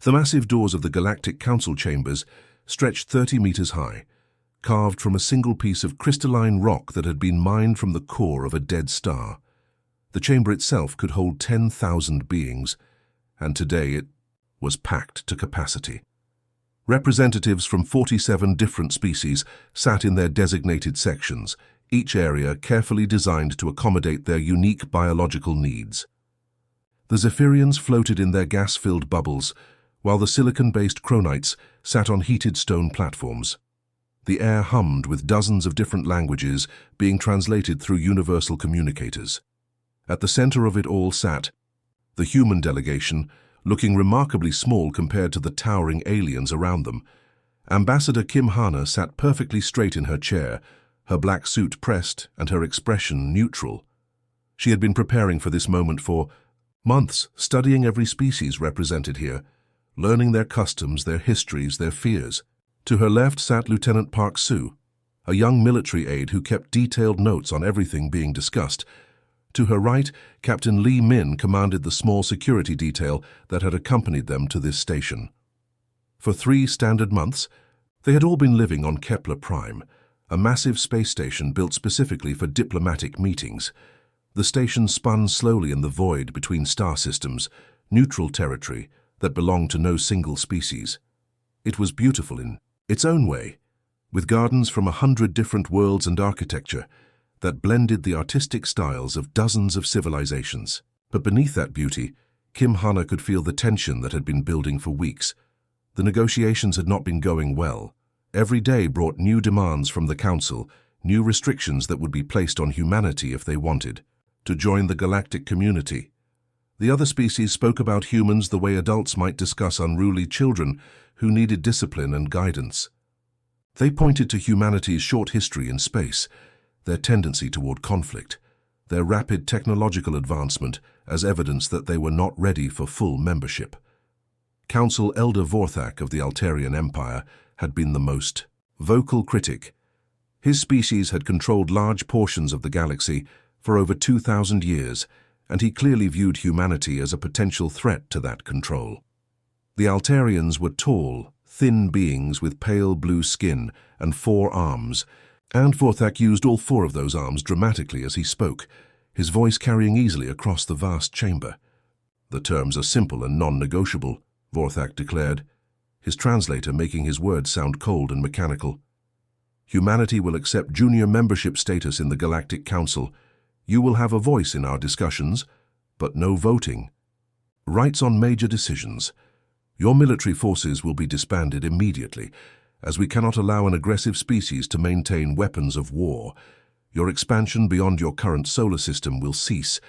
The massive doors of the Galactic Council chambers stretched 30 meters high, carved from a single piece of crystalline rock that had been mined from the core of a dead star. The chamber itself could hold 10,000 beings, and today it was packed to capacity. Representatives from 47 different species sat in their designated sections, each area carefully designed to accommodate their unique biological needs. The Zephyrians floated in their gas-filled bubbles, while the silicon-based Chronites sat on heated stone platforms. The air hummed with dozens of different languages being translated through universal communicators. At the center of it all sat the human delegation, looking remarkably small compared to the towering aliens around them. Ambassador Kim Hana sat perfectly straight in her chair, her black suit pressed and her expression neutral. She had been preparing for this moment for months, studying every species represented here, learning their customs, their histories, their fears. To her left sat Lieutenant Park Soo, a young military aide who kept detailed notes on everything being discussed. To her right, Captain Lee Min commanded the small security detail that had accompanied them to this station. For 3 standard months, they had all been living on Kepler Prime, a massive space station built specifically for diplomatic meetings. The station spun slowly in the void between star systems, neutral territory that belonged to no single species. It was beautiful in its own way, with gardens from 100 different worlds and architecture that blended the artistic styles of dozens of civilizations. But beneath that beauty, Kim Hana could feel the tension that had been building for weeks. The negotiations had not been going well. Every day brought new demands from the Council, new restrictions that would be placed on humanity if they wanted to join the galactic community. The other species spoke about humans the way adults might discuss unruly children who needed discipline and guidance. They pointed to humanity's short history in space, their tendency toward conflict, their rapid technological advancement as evidence that they were not ready for full membership. Council Elder Vorthak of the Altarian Empire had been the most vocal critic. His species had controlled large portions of the galaxy for over 2,000 years, and he clearly viewed humanity as a potential threat to that control. The Altarians were tall, thin beings with pale blue skin and 4 arms, and Vorthak used all 4 of those arms dramatically as he spoke, his voice carrying easily across the vast chamber. "The terms are simple and non-negotiable," Vorthak declared, his translator making his words sound cold and mechanical. "Humanity will accept junior membership status in the Galactic Council. You will have a voice in our discussions, but no voting. Rights on major decisions. Your military forces will be disbanded immediately, as we cannot allow an aggressive species to maintain weapons of war. Your expansion beyond your current solar system will cease,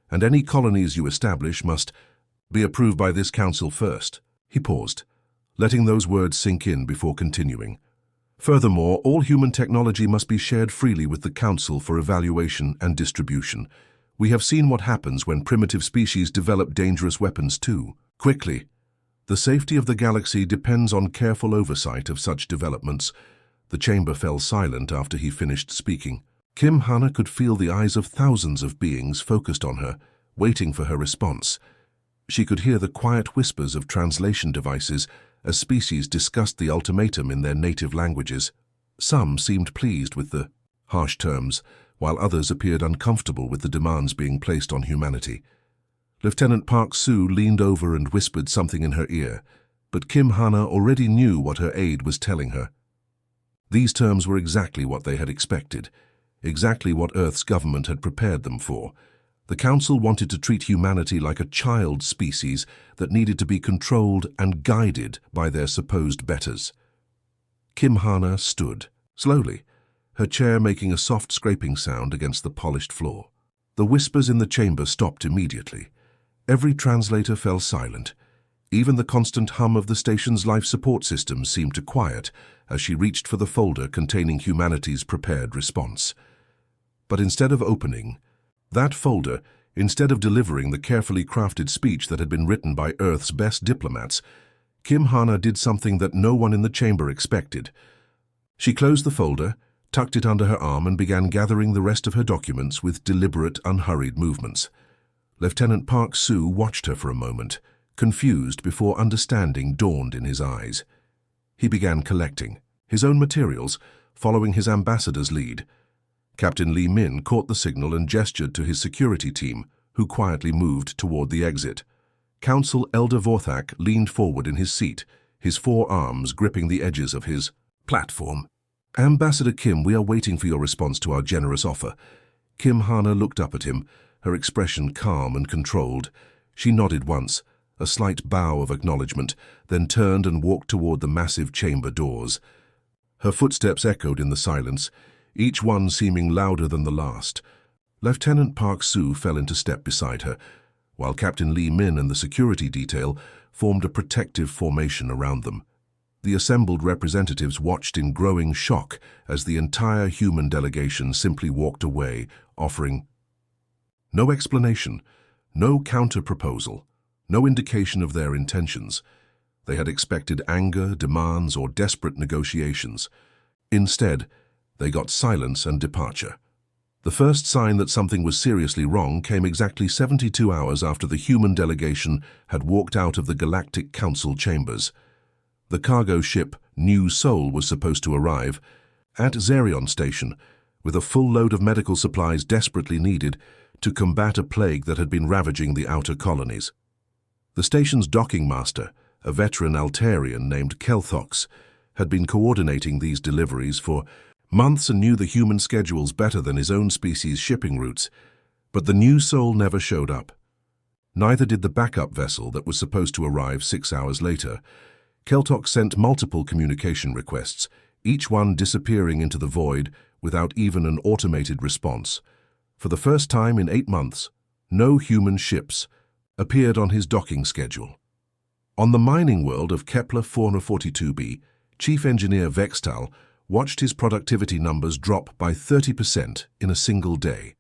and any colonies you establish must be approved by this council first." He paused, letting those words sink in before continuing. "Furthermore, all human technology must be shared freely with the council for evaluation and distribution. We have seen what happens when primitive species develop dangerous weapons too, quickly. The safety of the galaxy depends on careful oversight of such developments." The chamber fell silent after he finished speaking. Kim Hana could feel the eyes of thousands of beings focused on her, waiting for her response. She could hear the quiet whispers of translation devices as species discussed the ultimatum in their native languages. Some seemed pleased with the harsh terms, while others appeared uncomfortable with the demands being placed on humanity. Lieutenant Park Soo leaned over and whispered something in her ear, but Kim Hana already knew what her aide was telling her. These terms were exactly what they had expected, exactly what Earth's government had prepared them for. The Council wanted to treat humanity like a child species that needed to be controlled and guided by their supposed betters. Kim Hana stood, slowly, her chair making a soft scraping sound against the polished floor. The whispers in the chamber stopped immediately. Every translator fell silent. Even the constant hum of the station's life support system seemed to quiet as she reached for the folder containing humanity's prepared response. But instead of opening that folder, instead of delivering the carefully crafted speech that had been written by Earth's best diplomats, Kim Hana did something that no one in the chamber expected. She closed the folder, tucked it under her arm, and began gathering the rest of her documents with deliberate, unhurried movements. Lieutenant Park Soo watched her for a moment, Confused before understanding dawned in his eyes. He began collecting his own materials, following his ambassador's lead. Captain Li Min caught the signal and gestured to his security team, who quietly moved toward the exit. Council Elder Vorthak leaned forward in his seat, his forearms gripping the edges of his platform. "Ambassador Kim, we are waiting for your response to our generous offer." Kim Hana looked up at him, her expression calm and controlled. She nodded once, a slight bow of acknowledgement, then turned and walked toward the massive chamber doors. Her footsteps echoed in the silence, each one seeming louder than the last. Lieutenant Park Soo fell into step beside her, while Captain Li Min and the security detail formed a protective formation around them. The assembled representatives watched in growing shock as the entire human delegation simply walked away, offering no explanation, no counter-proposal, no indication of their intentions. They had expected anger, demands, or desperate negotiations. Instead, they got silence and departure. The first sign that something was seriously wrong came exactly 72 hours after the human delegation had walked out of the Galactic Council chambers. The cargo ship New Soul was supposed to arrive at Zerion Station with a full load of medical supplies desperately needed to combat a plague that had been ravaging the outer colonies. The station's docking master, a veteran Altarian named Kelthox, had been coordinating these deliveries for months and knew the human schedules better than his own species' shipping routes, but the New Soul never showed up. Neither did the backup vessel that was supposed to arrive 6 hours later. Kelthox sent multiple communication requests, each one disappearing into the void without even an automated response. For the first time in 8 months, no human ships appeared on his docking schedule. On the mining world of Kepler 442b, Chief Engineer Vextal watched his productivity numbers drop by 30% in a single day.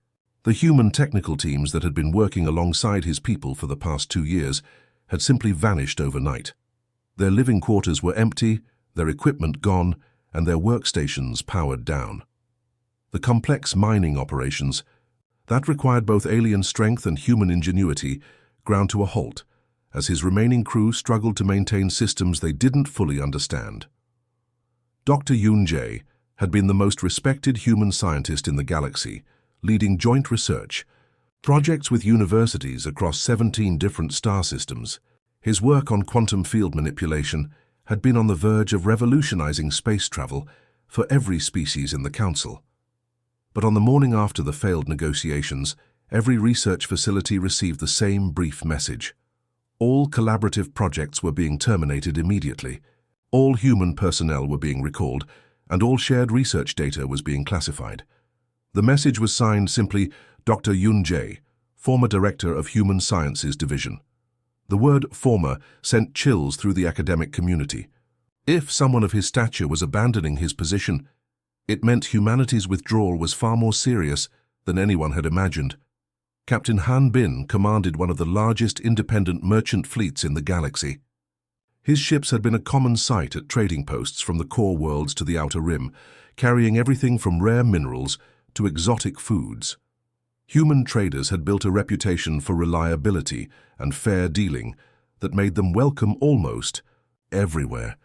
The human technical teams that had been working alongside his people for the past 2 years had simply vanished overnight. Their living quarters were empty, their equipment gone, and their workstations powered down. The complex mining operations that required both alien strength and human ingenuity ground to a halt as his remaining crew struggled to maintain systems they didn't fully understand. Dr. Yun Jae had been the most respected human scientist in the galaxy, leading joint research, projects with universities across 17 different star systems. His work on quantum field manipulation had been on the verge of revolutionizing space travel for every species in the Council. But on the morning after the failed negotiations, every research facility received the same brief message. All collaborative projects were being terminated immediately. All human personnel were being recalled, and all shared research data was being classified. The message was signed simply Dr. Yun Jae, former director of Human Sciences Division. The word former sent chills through the academic community. If someone of his stature was abandoning his position, it meant humanity's withdrawal was far more serious than anyone had imagined. Captain Han Bin commanded one of the largest independent merchant fleets in the galaxy. His ships had been a common sight at trading posts from the core worlds to the outer rim, carrying everything from rare minerals to exotic foods. Human traders had built a reputation for reliability and fair dealing that made them welcome almost everywhere.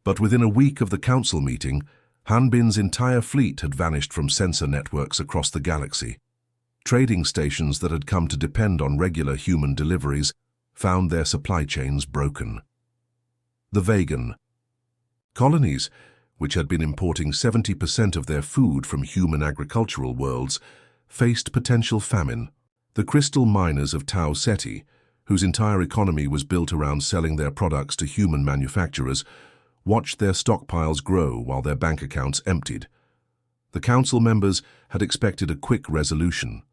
But within a week of the council meeting, Han Bin's entire fleet had vanished from sensor networks across the galaxy. Trading stations that had come to depend on regular human deliveries found their supply chains broken. The vegan colonies, which had been importing 70% of their food from human agricultural worlds, faced potential famine. The crystal miners of Tau Ceti, whose entire economy was built around selling their products to human manufacturers, watched their stockpiles grow while their bank accounts emptied. The council members had expected a quick resolution.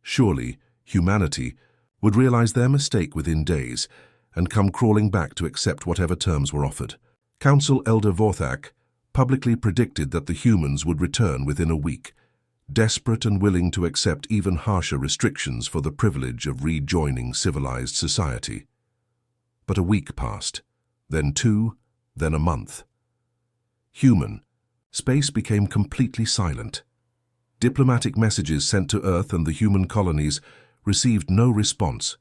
Surely, humanity would realize their mistake within days and come crawling back to accept whatever terms were offered. Council Elder Vorthak publicly predicted that the humans would return within a week, desperate and willing to accept even harsher restrictions for the privilege of rejoining civilized society. But a week passed, then 2, then a month. Human, space became completely silent. Diplomatic messages sent to Earth and the human colonies received no response.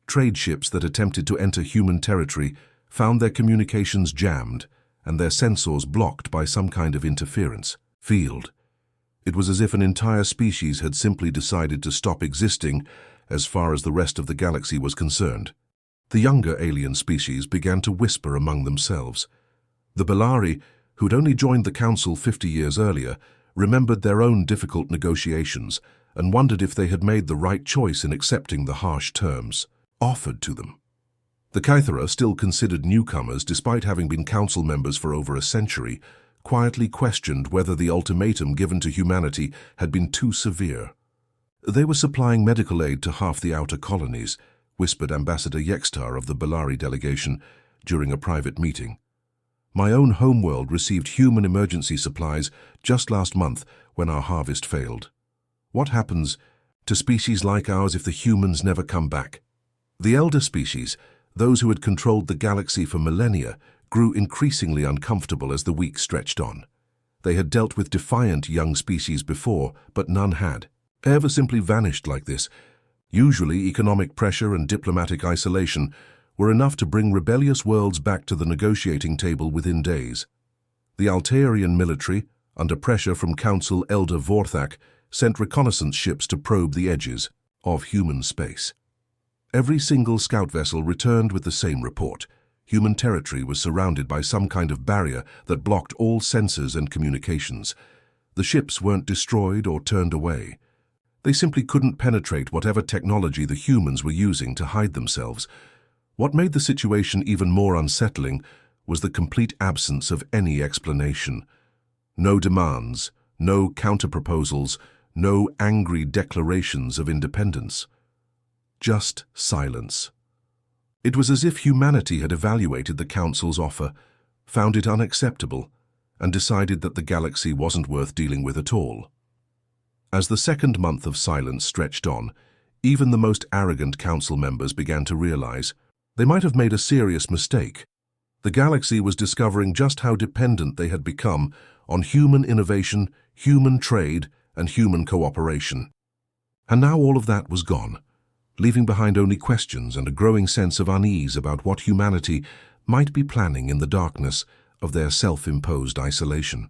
Trade ships that attempted to enter human territory found their communications jammed and their sensors blocked by some kind of interference field. It was as if an entire species had simply decided to stop existing as far as the rest of the galaxy was concerned. The younger alien species began to whisper among themselves. The Belari, who'd only joined the Council 50 years earlier, remembered their own difficult negotiations and wondered if they had made the right choice in accepting the harsh terms offered to them. The Kythera, still considered newcomers despite having been Council members for over a century, quietly questioned whether the ultimatum given to humanity had been too severe. They were supplying medical aid to half the outer colonies, whispered Ambassador Yextar of the Belari delegation during a private meeting. My own homeworld received human emergency supplies just last month when our harvest failed. What happens to species like ours if the humans never come back? The elder species, those who had controlled the galaxy for millennia, grew increasingly uncomfortable as the weeks stretched on. They had dealt with defiant young species before, but none had ever simply vanished like this. Usually, economic pressure and diplomatic isolation were enough to bring rebellious worlds back to the negotiating table within days. The Altarian military, under pressure from Council Elder Vorthak, sent reconnaissance ships to probe the edges of human space. Every single scout vessel returned with the same report. Human territory was surrounded by some kind of barrier that blocked all sensors and communications. The ships weren't destroyed or turned away. They simply couldn't penetrate whatever technology the humans were using to hide themselves. What made the situation even more unsettling was the complete absence of any explanation. No demands, no counterproposals, no angry declarations of independence. Just silence. It was as if humanity had evaluated the Council's offer, found it unacceptable, and decided that the galaxy wasn't worth dealing with at all. As the second month of silence stretched on, even the most arrogant Council members began to realize they might have made a serious mistake. The galaxy was discovering just how dependent they had become on human innovation, human trade, and human cooperation. And now all of that was gone, leaving behind only questions and a growing sense of unease about what humanity might be planning in the darkness of their self-imposed isolation.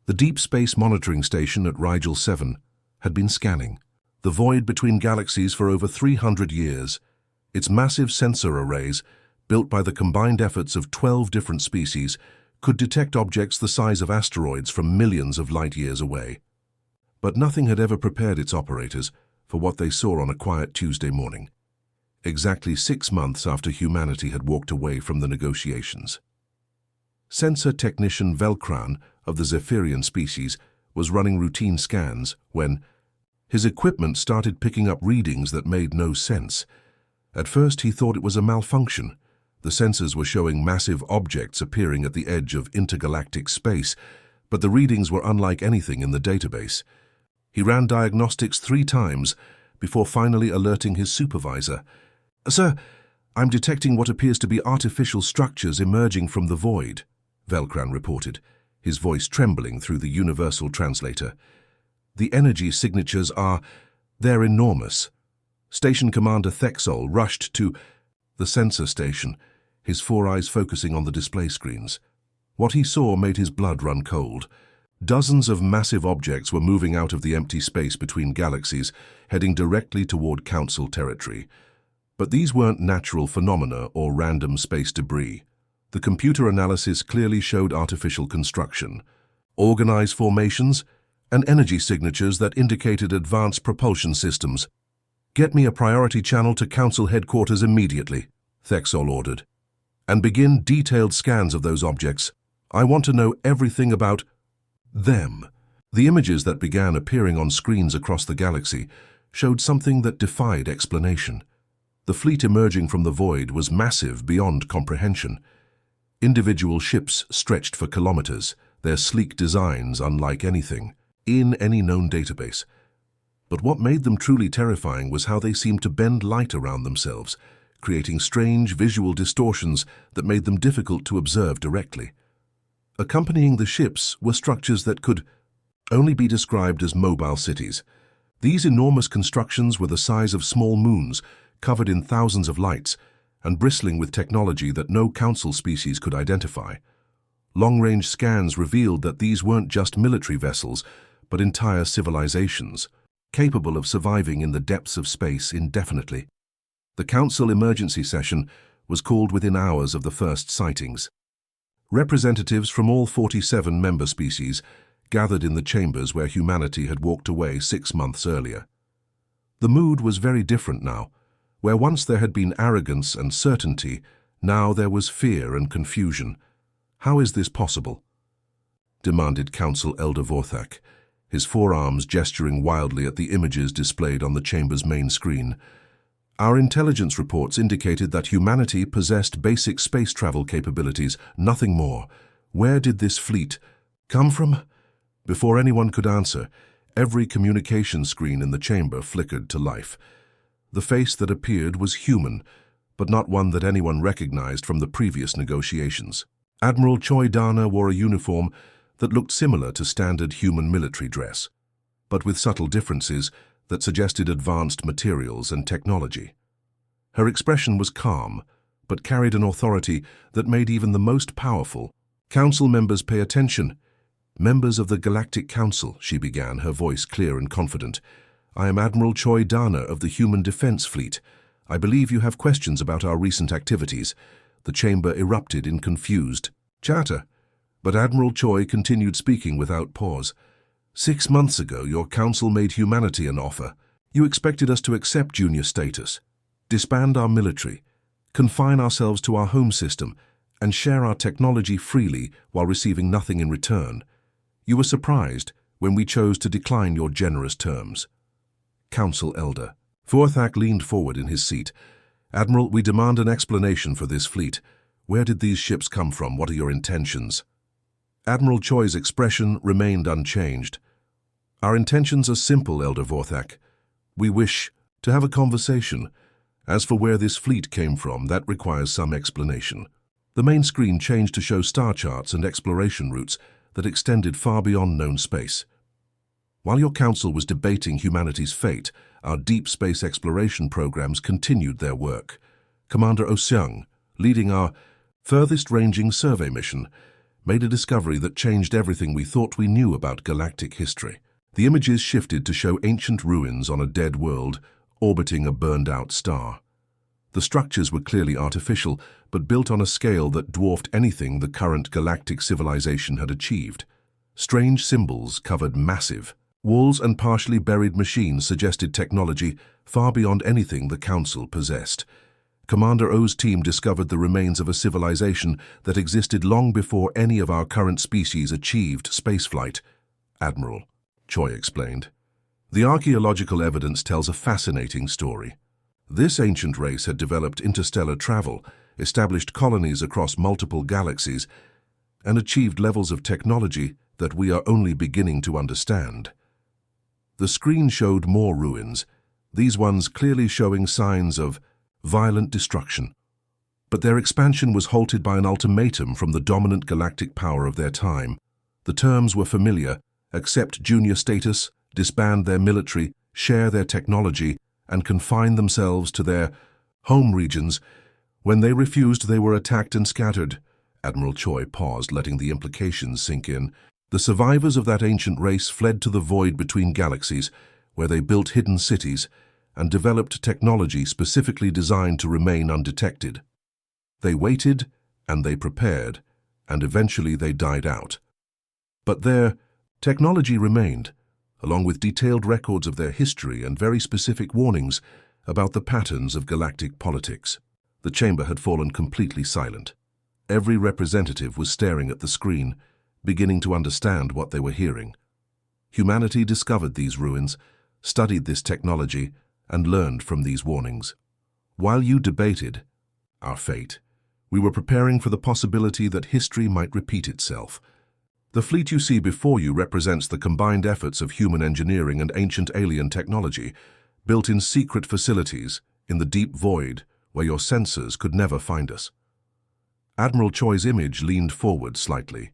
The Deep Space Monitoring Station at Rigel 7 had been scanning the void between galaxies for over 300 years. Its massive sensor arrays, built by the combined efforts of 12 different species, could detect objects the size of asteroids from millions of light-years away. But nothing had ever prepared its operators for what they saw on a quiet Tuesday morning, exactly 6 months after humanity had walked away from the negotiations. Sensor technician Velkran of the Zephyrian species was running routine scans when his equipment started picking up readings that made no sense. At first he thought it was a malfunction. The sensors were showing massive objects appearing at the edge of intergalactic space, but the readings were unlike anything in the database. He ran diagnostics 3 times before finally alerting his supervisor. "Sir, I'm detecting what appears to be artificial structures emerging from the void," Velkran reported, his voice trembling through the universal translator. "The energy signatures they're enormous." Station Commander Thexol rushed to the sensor station, his 4 eyes focusing on the display screens. What he saw made his blood run cold. Dozens of massive objects were moving out of the empty space between galaxies, heading directly toward Council territory. But these weren't natural phenomena or random space debris. The computer analysis clearly showed artificial construction, organized formations, and energy signatures that indicated advanced propulsion systems. "Get me a priority channel to Council headquarters immediately," Thexol ordered, "and begin detailed scans of those objects. I want to know everything about them." The images that began appearing on screens across the galaxy showed something that defied explanation. The fleet emerging from the void was massive beyond comprehension. Individual ships stretched for kilometers, their sleek designs unlike anything in any known database. But what made them truly terrifying was how they seemed to bend light around themselves, creating strange visual distortions that made them difficult to observe directly. Accompanying the ships were structures that could only be described as mobile cities. These enormous constructions were the size of small moons, covered in thousands of lights, and bristling with technology that no council species could identify. Long-range scans revealed that these weren't just military vessels, but entire civilizations, capable of surviving in the depths of space indefinitely. The council emergency session was called within hours of the first sightings. Representatives from all 47 member species gathered in the chambers where humanity had walked away 6 months earlier. The mood was very different now. Where once there had been arrogance and certainty, now there was fear and confusion. How is this possible? Demanded Council Elder Vorthak, his forearms gesturing wildly at the images displayed on the chamber's main screen. Our intelligence reports indicated that humanity possessed basic space travel capabilities, nothing more. Where did this fleet come from? Before anyone could answer, every communication screen in the chamber flickered to life. The face that appeared was human, but not one that anyone recognized from the previous negotiations. Admiral Choi Dana wore a uniform that looked similar to standard human military dress, but with subtle differences that suggested advanced materials and technology. Her expression was calm, but carried an authority that made even the most powerful. "Council members, pay attention. Members of the Galactic Council," she began, her voice clear and confident. "I am Admiral Choi Dana of the Human Defense Fleet. I believe you have questions about our recent activities." The chamber erupted in confused chatter, but Admiral Choi continued speaking without pause. "6 months ago, your council made humanity an offer. You expected us to accept junior status, disband our military, confine ourselves to our home system, and share our technology freely while receiving nothing in return. You were surprised when we chose to decline your generous terms." Council Elder Vorthak leaned forward in his seat. "Admiral, we demand an explanation for this fleet. Where did these ships come from? What are your intentions?" Admiral Choi's expression remained unchanged. "Our intentions are simple, Elder Vorthak. We wish to have a conversation. As for where this fleet came from, that requires some explanation." The main screen changed to show star charts and exploration routes that extended far beyond known space. While your council was debating humanity's fate, our deep space exploration programs continued their work. Commander Oseung, leading our furthest-ranging survey mission, made a discovery that changed everything we thought we knew about galactic history. The images shifted to show ancient ruins on a dead world orbiting a burned-out star. The structures were clearly artificial, but built on a scale that dwarfed anything the current galactic civilization had achieved. Strange symbols covered massive walls, and partially buried machines suggested technology far beyond anything the Council possessed. Commander O's team discovered the remains of a civilization that existed long before any of our current species achieved spaceflight. Admiral Choi explained. The archaeological evidence tells a fascinating story. This ancient race had developed interstellar travel, established colonies across multiple galaxies, and achieved levels of technology that we are only beginning to understand. The screen showed more ruins, these ones clearly showing signs of violent destruction. But their expansion was halted by an ultimatum from the dominant galactic power of their time. The terms were familiar: accept junior status, disband their military, share their technology, and confine themselves to their home regions. When they refused, they were attacked and scattered. Admiral Choi paused, letting the implications sink in. The survivors of that ancient race fled to the void between galaxies, where they built hidden cities and developed technology specifically designed to remain undetected. They waited and they prepared, and eventually they died out. But their technology remained, along with detailed records of their history and very specific warnings about the patterns of galactic politics. The chamber had fallen completely silent. Every representative was staring at the screen, beginning to understand what they were hearing. Humanity discovered these ruins, studied this technology, and learned from these warnings. While you debated our fate, we were preparing for the possibility that history might repeat itself. The fleet you see before you represents the combined efforts of human engineering and ancient alien technology, built in secret facilities in the deep void where your sensors could never find us. Admiral Choi's image leaned forward slightly.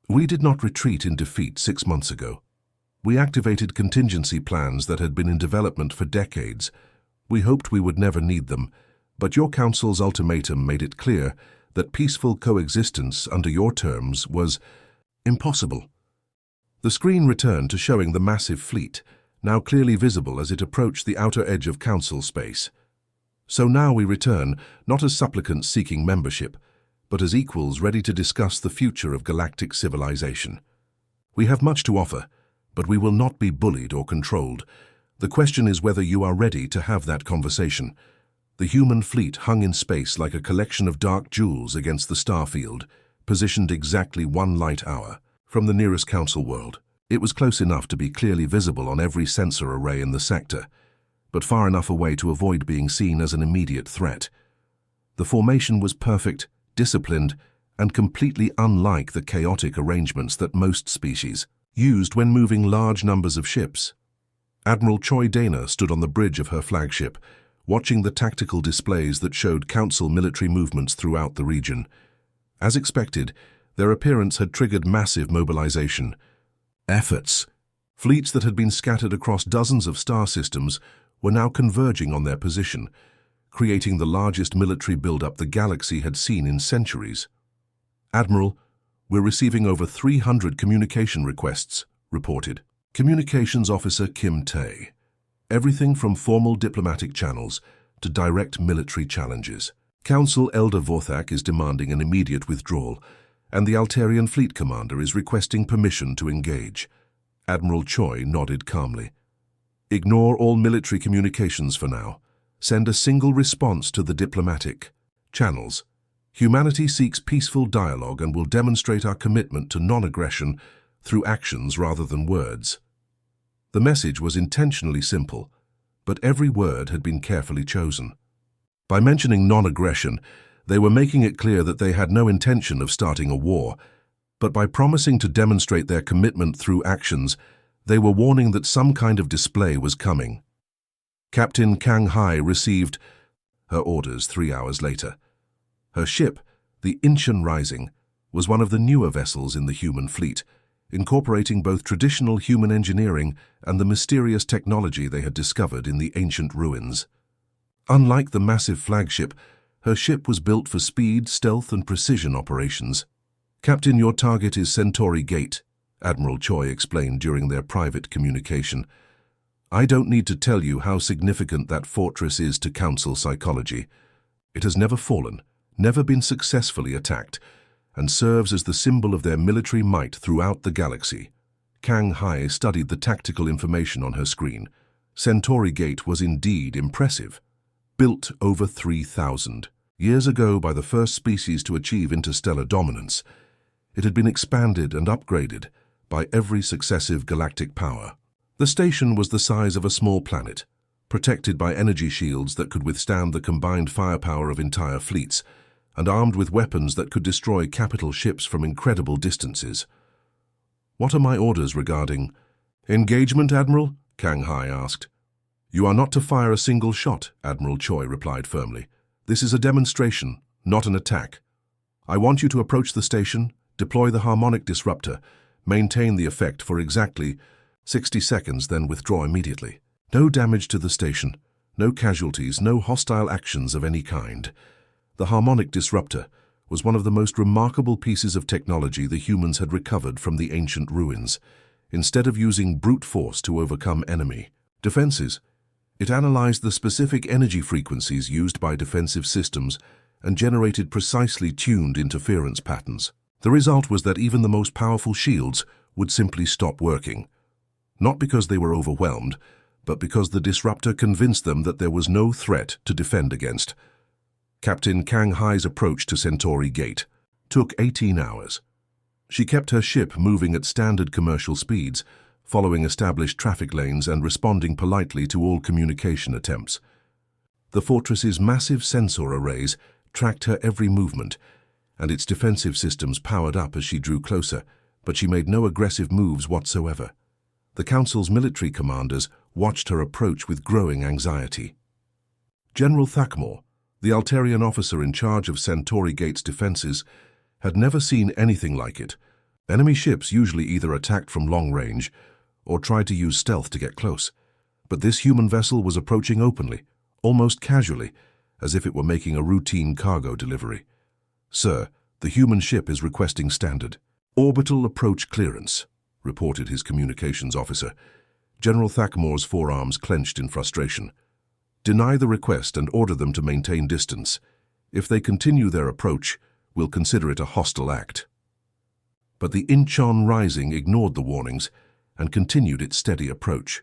We did not retreat in defeat 6 months ago. We activated contingency plans that had been in development for decades. We hoped we would never need them, but your council's ultimatum made it clear that peaceful coexistence under your terms was impossible. The screen returned to showing the massive fleet, now clearly visible as it approached the outer edge of council space. So now we return, not as supplicants seeking membership, but as equals ready to discuss the future of galactic civilization. We have much to offer, but we will not be bullied or controlled. The question is whether you are ready to have that conversation. The human fleet hung in space like a collection of dark jewels against the starfield, positioned exactly 1 light hour from the nearest council world. It was close enough to be clearly visible on every sensor array in the sector, but far enough away to avoid being seen as an immediate threat. The formation was perfect, disciplined, and completely unlike the chaotic arrangements that most species used when moving large numbers of ships. Admiral Choi Dana stood on the bridge of her flagship, watching the tactical displays that showed Council military movements throughout the region. As expected, their appearance had triggered massive mobilization efforts. Fleets that had been scattered across dozens of star systems were now converging on their position, creating the largest military build-up the galaxy had seen in centuries. "Admiral, we're receiving over 300 communication requests," reported Communications Officer Kim Tae. Everything from formal diplomatic channels to direct military challenges. Council Elder Vorthak is demanding an immediate withdrawal, and the Altarian Fleet Commander is requesting permission to engage. Admiral Choi nodded calmly. "Ignore all military communications for now. Send a single response to the diplomatic channels. Humanity seeks peaceful dialogue and will demonstrate our commitment to non-aggression through actions rather than words." The message was intentionally simple, but every word had been carefully chosen. By mentioning non-aggression, they were making it clear that they had no intention of starting a war, but by promising to demonstrate their commitment through actions, they were warning that some kind of display was coming. Captain Kang Hai received her orders 3 hours later. Her ship, the Incheon Rising, was one of the newer vessels in the human fleet, incorporating both traditional human engineering and the mysterious technology they had discovered in the ancient ruins. Unlike the massive flagship, her ship was built for speed, stealth, and precision operations. "Captain, your target is Centauri Gate," Admiral Choi explained during their private communication. "I don't need to tell you how significant that fortress is to Council psychology. It has never fallen, never been successfully attacked, and serves as the symbol of their military might throughout the galaxy." Kang Hai studied the tactical information on her screen. Centauri Gate was indeed impressive. Built over 3,000 years ago by the first species to achieve interstellar dominance, it had been expanded and upgraded by every successive galactic power. The station was the size of a small planet, protected by energy shields that could withstand the combined firepower of entire fleets, and armed with weapons that could destroy capital ships from incredible distances. "What are my orders regarding engagement, Admiral?" Kang Hai asked. "You are not to fire a single shot," Admiral Choi replied firmly. "This is a demonstration, not an attack. I want you to approach the station, deploy the harmonic disruptor, maintain the effect for exactly 60 seconds, then withdraw immediately. No damage to the station, no casualties, no hostile actions of any kind." The harmonic disruptor was one of the most remarkable pieces of technology the humans had recovered from the ancient ruins. Instead of using brute force to overcome enemy defenses, it analyzed the specific energy frequencies used by defensive systems and generated precisely tuned interference patterns. The result was that even the most powerful shields would simply stop working. Not because they were overwhelmed, but because the disruptor convinced them that there was no threat to defend against. Captain Kang Hai's approach to Centauri Gate took 18 hours. She kept her ship moving at standard commercial speeds, following established traffic lanes and responding politely to all communication attempts. The fortress's massive sensor arrays tracked her every movement, and its defensive systems powered up as she drew closer, but she made no aggressive moves whatsoever. The Council's military commanders watched her approach with growing anxiety. General Thakmore, the Altarian officer in charge of Centauri Gate's defenses, had never seen anything like it. Enemy ships usually either attacked from long range or tried to use stealth to get close. But this human vessel was approaching openly, almost casually, as if it were making a routine cargo delivery. "Sir, the human ship is requesting standard orbital approach clearance," reported his communications officer. General Thacmore's forearms clenched in frustration. "Deny the request and order them to maintain distance. If they continue their approach, we'll consider it a hostile act." But the Incheon Rising ignored the warnings and continued its steady approach.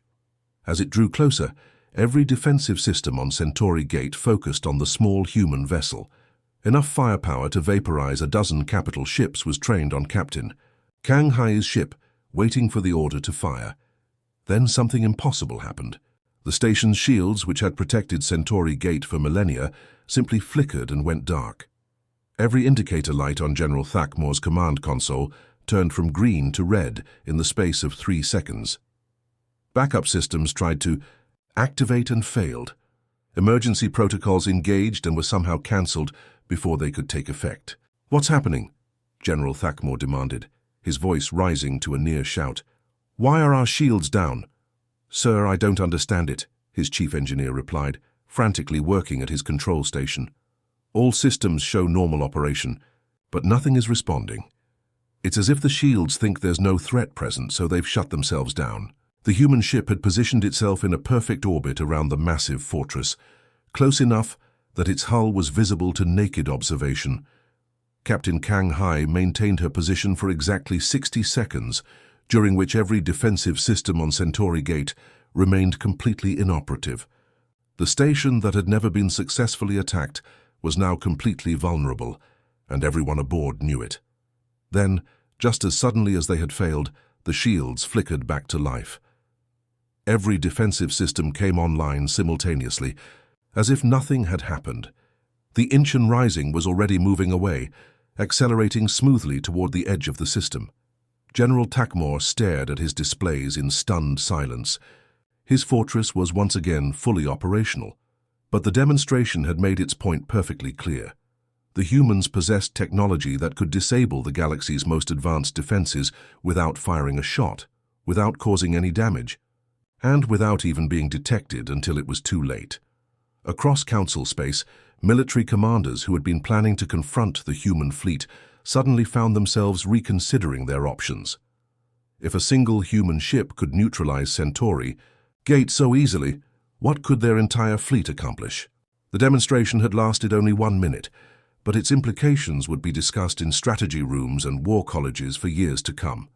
As it drew closer, every defensive system on Centauri Gate focused on the small human vessel. Enough firepower to vaporize a dozen capital ships was trained on Captain Kang Hai's ship, waiting for the order to fire. Then something impossible happened. The station's shields, which had protected Centauri Gate for millennia, simply flickered and went dark. Every indicator light on General Thacmore's command console turned from green to red in the space of 3 seconds. Backup systems tried to activate and failed. Emergency protocols engaged and were somehow cancelled before they could take effect. "What's happening?" General Thacmore demanded, his voice rising to a near shout. "Why are our shields down?" "Sir, I don't understand it," his chief engineer replied, frantically working at his control station. "All systems show normal operation, but nothing is responding. It's as if the shields think there's no threat present, so they've shut themselves down." The human ship had positioned itself in a perfect orbit around the massive fortress, close enough that its hull was visible to naked observation. Captain Kang Hai maintained her position for exactly 60 seconds, during which every defensive system on Centauri Gate remained completely inoperative. The station that had never been successfully attacked was now completely vulnerable, and everyone aboard knew it. Then, just as suddenly as they had failed, the shields flickered back to life. Every defensive system came online simultaneously, as if nothing had happened. The Incheon Rising was already moving away, accelerating smoothly toward the edge of the system. General Thacmore stared at his displays in stunned silence. His fortress was once again fully operational, but the demonstration had made its point perfectly clear. The humans possessed technology that could disable the galaxy's most advanced defenses without firing a shot, without causing any damage, and without even being detected until it was too late. Across Council space, military commanders who had been planning to confront the human fleet suddenly found themselves reconsidering their options. If a single human ship could neutralize Centauri Gate so easily, what could their entire fleet accomplish? The demonstration had lasted only 1 minute, but its implications would be discussed in strategy rooms and war colleges for years to come.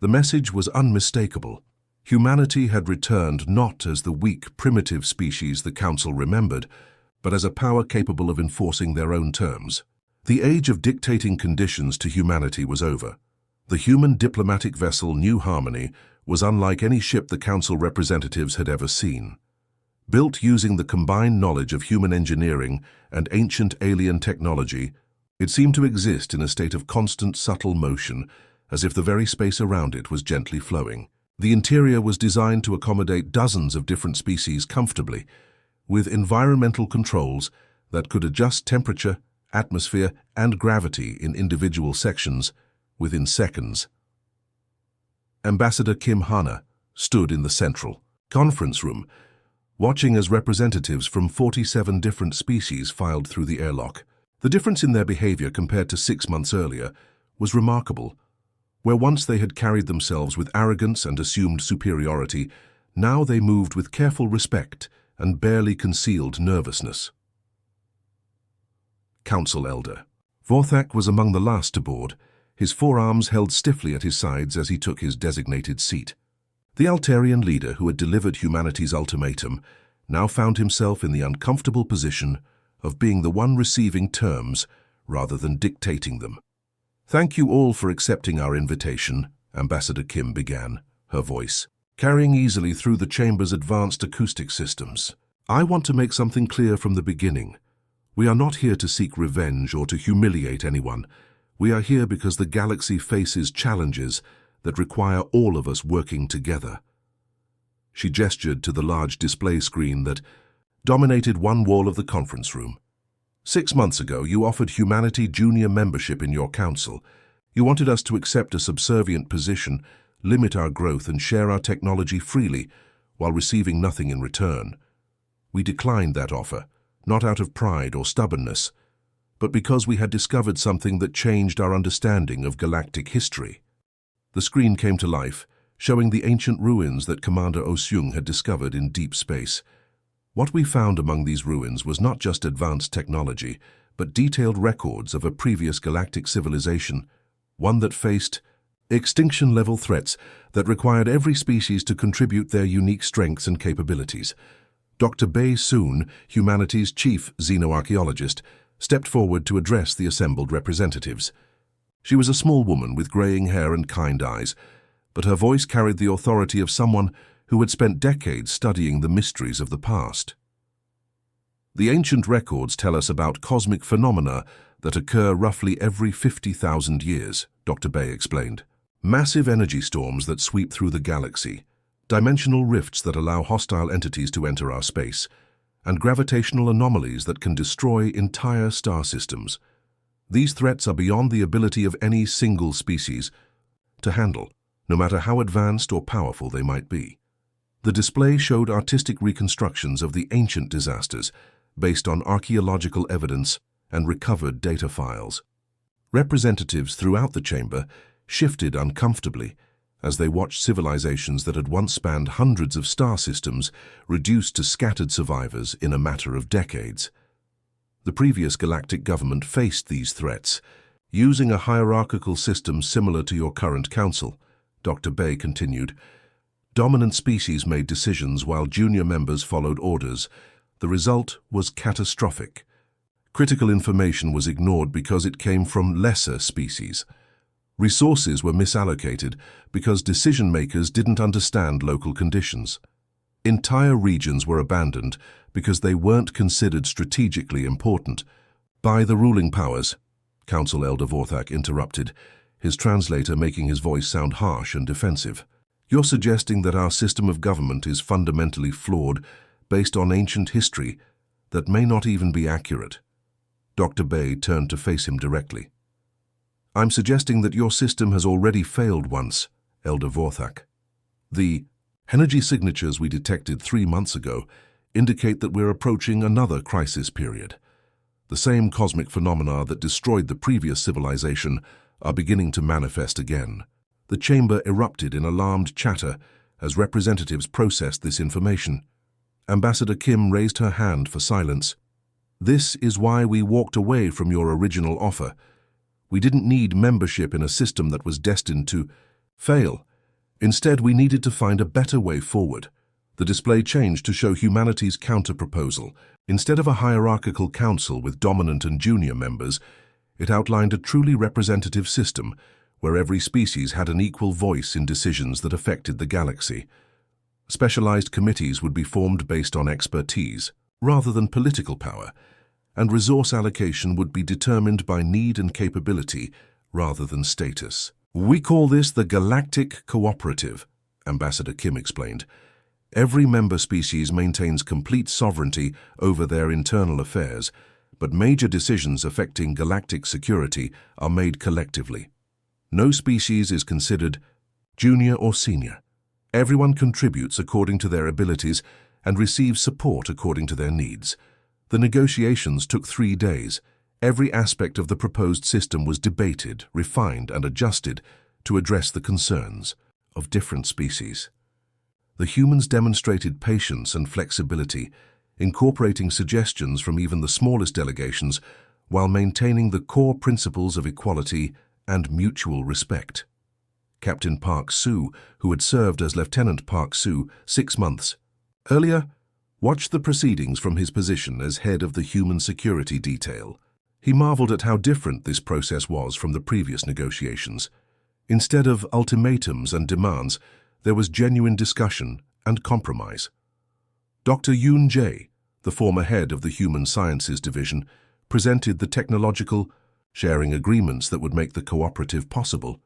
The message was unmistakable. Humanity had returned not as the weak, primitive species the Council remembered, but as a power capable of enforcing their own terms. The age of dictating conditions to humanity was over. The human diplomatic vessel New Harmony was unlike any ship the Council representatives had ever seen. Built using the combined knowledge of human engineering and ancient alien technology, it seemed to exist in a state of constant subtle motion, as if the very space around it was gently flowing. The interior was designed to accommodate dozens of different species comfortably, with environmental controls that could adjust temperature, atmosphere, and gravity in individual sections within seconds. Ambassador Kim Hana stood in the central conference room, watching as representatives from 47 different species filed through the airlock. The difference in their behavior compared to 6 months earlier was remarkable. Where once they had carried themselves with arrogance and assumed superiority, now they moved with careful respect and barely concealed nervousness. Council Elder Vorthak was among the last to board, his forearms held stiffly at his sides as he took his designated seat. The Altarian leader who had delivered humanity's ultimatum now found himself in the uncomfortable position of being the one receiving terms rather than dictating them. "Thank you all for accepting our invitation," Ambassador Kim began, her voice carrying easily through the chamber's advanced acoustic systems. "I want to make something clear from the beginning. We are not here to seek revenge or to humiliate anyone. We are here because the galaxy faces challenges that require all of us working together." She gestured to the large display screen that dominated one wall of the conference room. 6 months ago, you offered humanity junior membership in your council. You wanted us to accept a subservient position, limit our growth, and share our technology freely while receiving nothing in return. We declined that offer, not out of pride or stubbornness, but because we had discovered something that changed our understanding of galactic history. The screen came to life, showing the ancient ruins that Commander Oseung had discovered in deep space. What we found among these ruins was not just advanced technology, but detailed records of a previous galactic civilization, one that faced extinction-level threats that required every species to contribute their unique strengths and capabilities. Dr. Bae Soon, humanity's chief xenoarchaeologist, stepped forward to address the assembled representatives. She was a small woman with graying hair and kind eyes, but her voice carried the authority of someone who had spent decades studying the mysteries of the past. The ancient records tell us about cosmic phenomena that occur roughly every 50,000 years, Dr. Bae explained. Massive energy storms that sweep through the galaxy, dimensional rifts that allow hostile entities to enter our space, and gravitational anomalies that can destroy entire star systems. These threats are beyond the ability of any single species to handle, no matter how advanced or powerful they might be. The display showed artistic reconstructions of the ancient disasters based on archaeological evidence and recovered data files. Representatives throughout the chamber shifted uncomfortably as they watched civilizations that had once spanned hundreds of star systems reduced to scattered survivors in a matter of decades. The previous galactic government faced these threats, using a hierarchical system similar to your current council, Dr. Bae continued. Dominant species made decisions while junior members followed orders. The result was catastrophic. Critical information was ignored because it came from lesser species. Resources were misallocated because decision-makers didn't understand local conditions. Entire regions were abandoned because they weren't considered strategically important. By the ruling powers, Council Elder Vorthak interrupted, his translator making his voice sound harsh and defensive. You're suggesting that our system of government is fundamentally flawed based on ancient history that may not even be accurate. Dr. Bae turned to face him directly. I'm suggesting that your system has already failed once, Elder Vorthak. The energy signatures we detected 3 months ago indicate that we're approaching another crisis period. The same cosmic phenomena that destroyed the previous civilization are beginning to manifest again. The chamber erupted in alarmed chatter as representatives processed this information. Ambassador Kim raised her hand for silence. This is why we walked away from your original offer. We didn't need membership in a system that was destined to fail. Instead, we needed to find a better way forward. The display changed to show humanity's counter-proposal. Instead of a hierarchical council with dominant and junior members, it outlined a truly representative system where every species had an equal voice in decisions that affected the galaxy. Specialized committees would be formed based on expertise, rather than political power, and resource allocation would be determined by need and capability rather than status. We call this the Galactic Cooperative, Ambassador Kim explained. Every member species maintains complete sovereignty over their internal affairs, but major decisions affecting galactic security are made collectively. No species is considered junior or senior. Everyone contributes according to their abilities and receives support according to their needs. The negotiations took 3 days. Every aspect of the proposed system was debated, refined, and adjusted to address the concerns of different species. The humans demonstrated patience and flexibility, incorporating suggestions from even the smallest delegations while maintaining the core principles of equality and mutual respect. Captain Park Soo, who had served as Lieutenant Park Soo 6 months earlier, watched the proceedings from his position as head of the Human Security Detail. He marveled at how different this process was from the previous negotiations. Instead of ultimatums and demands, there was genuine discussion and compromise. Dr. Yoon Jae, the former head of the Human Sciences Division, presented the technological sharing agreements that would make the cooperative possible.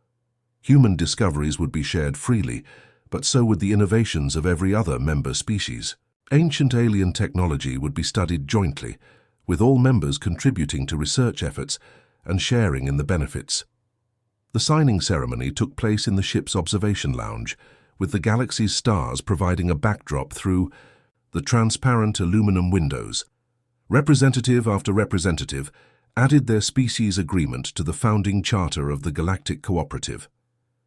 Human discoveries would be shared freely, but so would the innovations of every other member species. Ancient alien technology would be studied jointly, with all members contributing to research efforts and sharing in the benefits. The signing ceremony took place in the ship's observation lounge, with the galaxy's stars providing a backdrop through the transparent aluminum windows. Representative after representative added their species agreement to the founding charter of the Galactic Cooperative.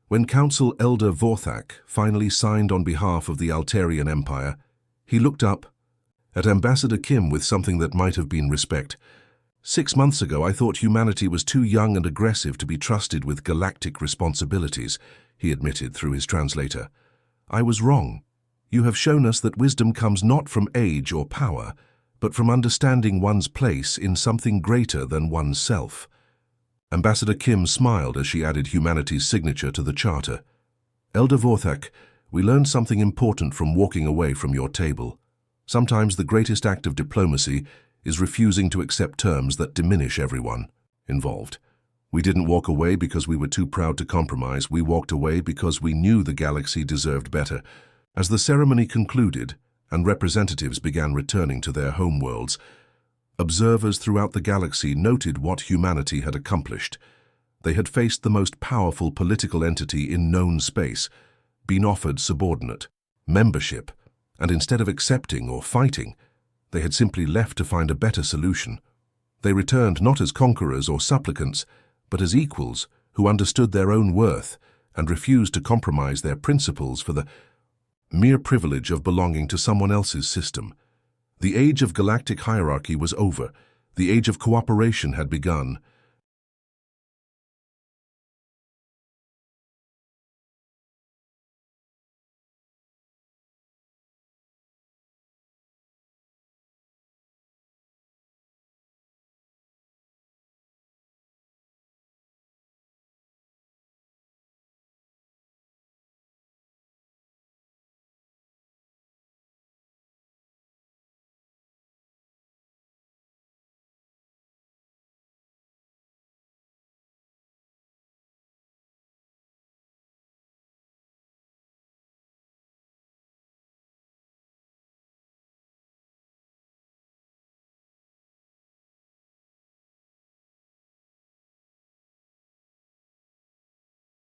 When Council Elder Vorthak finally signed on behalf of the Altarian Empire, he looked up at Ambassador Kim with something that might have been respect. 6 months ago, I thought humanity was too young and aggressive to be trusted with galactic responsibilities, he admitted through his translator. I was wrong. You have shown us that wisdom comes not from age or power, but from understanding one's place in something greater than oneself. Ambassador Kim smiled as she added humanity's signature to the charter. Elder Vorthak, we learned something important from walking away from your table. Sometimes the greatest act of diplomacy is refusing to accept terms that diminish everyone involved. We didn't walk away because we were too proud to compromise. We walked away because we knew the galaxy deserved better. As the ceremony concluded and representatives began returning to their homeworlds, observers throughout the galaxy noted what humanity had accomplished. They had faced the most powerful political entity in known space, been offered subordinate membership, and instead of accepting or fighting, they had simply left to find a better solution. They returned not as conquerors or supplicants, but as equals who understood their own worth and refused to compromise their principles for the mere privilege of belonging to someone else's system. The age of galactic hierarchy was over. The age of cooperation had begun,